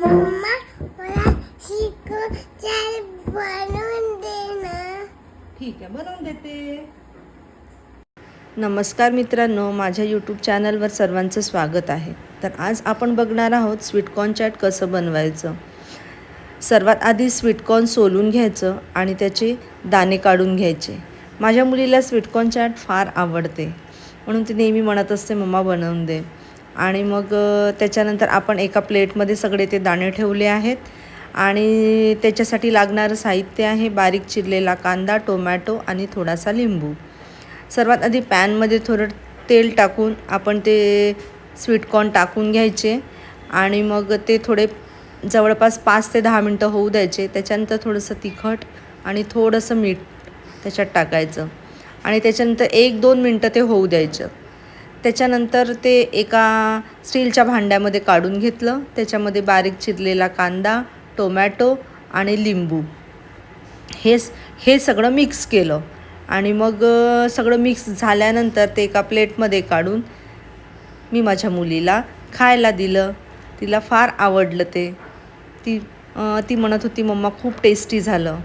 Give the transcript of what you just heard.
Mamma मला chicken बनवून दे ना. ठीक आहे, बनवून देते. नमस्कार मित्रांनो, माझ्या यूट्यूब चॅनलवर सर्वांचं स्वागत आहे. तर आज आपण बघणार आहोत स्वीटकॉर्न चाट कसं बनवायचं. सर्वात आधी स्वीटकॉर्न सोलून घ्यायचं आणि त्याचे दाणे काढून घ्यायचे. माझ्या मुलीला स्वीटकॉर्न चाट फार आवडते, म्हणून ती नेहमी म्हणत असते मम्मा बनवून दे. आणि मग त्याच्यानंतर आपण एका प्लेटमध्ये सगळे ते दाणे ठेवले आहेत आणि त्याच्यासाठी लागणारं साहित्य आहे बारीक चिरलेला कांदा, टोमॅटो आणि थोडासा लिंबू. सर्वात आधी पॅनमध्ये थोडं तेल टाकून आपण ते स्वीटकॉर्न टाकून घ्यायचे आणि मग ते थोडे जवळपास 5 ते 10 मिनटं होऊ द्यायचे. त्याच्यानंतर थोडंसं तिखट आणि थोडंसं मीठ त्याच्यात टाकायचं आणि त्याच्यानंतर 1-2 मिनटं ते होऊ द्यायचं. त्याच्यानंतर ते एका स्टीलच्या भांड्यामध्ये काढून घेतलं. त्याच्यामध्ये बारीक चिरलेला कांदा, टोमॅटो आणि लिंबू हे सगळं मिक्स केलं आणि मग सगळं मिक्स झाल्यानंतर ते एका प्लेटमध्ये काढून मी माझ्या मुलीला खायला दिलं. तिला फार आवडलं ते. ती म्हणत होती मम्मा खूप टेस्टी झालं.